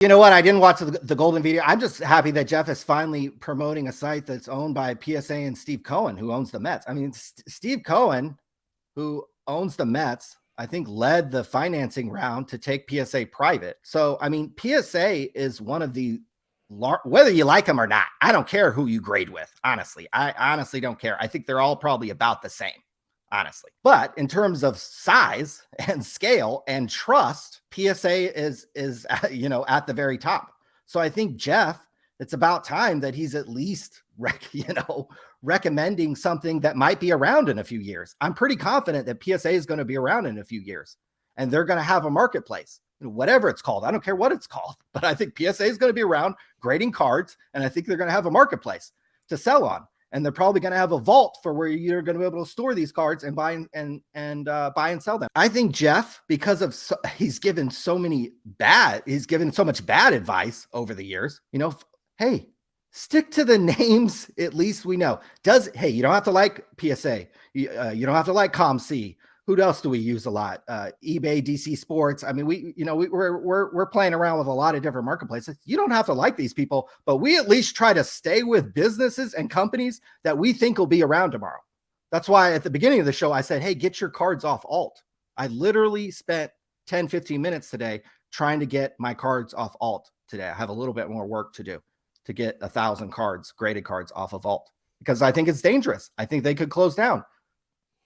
You know what? I didn't watch the Goldin video. I'm just happy that Jeff is finally promoting a site that's owned by PSA and Steve Cohen, who owns the Mets. I mean, Steve Cohen, who owns the Mets, I think led the financing round to take PSA private. So, I mean, PSA is one of the, whether you like them or not, I don't care who you grade with. Honestly, I honestly don't care. I think they're all probably about the same, honestly. But in terms of size and scale and trust, PSA is at the very top. So I think Jeff, it's about time that he's at least recommending something that might be around in a few years. I'm pretty confident that PSA is going to be around in a few years, and they're going to have a marketplace, whatever it's called. I don't care what it's called, but I think PSA is going to be around grading cards, and I think they're going to have a marketplace to sell on. And they're probably going to have a vault for where you're going to be able to store these cards and buy and sell them. I think Jeff, because of he's given so much bad advice over the years. Hey, stick to the names at least we know. Hey, you don't have to like PSA. You don't have to like ComC. Who else do we use a lot? eBay, DC Sports. I mean, we're playing around with a lot of different marketplaces. You don't have to like these people, but we at least try to stay with businesses and companies that we think will be around tomorrow. That's why at the beginning of the show, I said, hey, get your cards off alt. I literally spent 10, 15 minutes today trying to get my cards off alt today. I have a little bit more work to do to get 1,000 cards, graded cards off of alt, because I think it's dangerous. I think they could close down.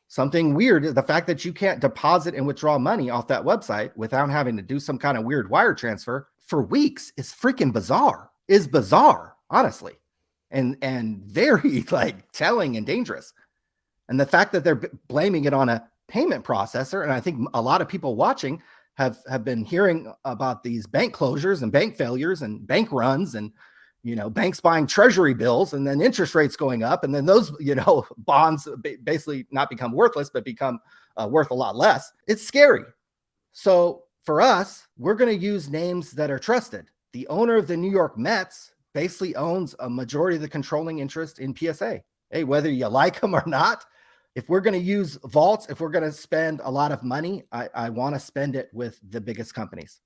Something weird, the fact that you can't deposit and withdraw money off that website without having to do some kind of weird wire transfer for weeks is freaking bizarre. Is bizarre, honestly, and very telling and dangerous. And the fact that they're blaming it on a payment processor, and I think a lot of people watching have been hearing about these bank closures and bank failures and bank runs and banks buying treasury bills and then interest rates going up. And then those, bonds basically not become worthless, but become worth a lot less. It's scary. So for us, we're going to use names that are trusted. The owner of the New York Mets basically owns a majority of the controlling interest in PSA. Hey, whether you like them or not, if we're going to use vaults, if we're going to spend a lot of money, I want to spend it with the biggest companies.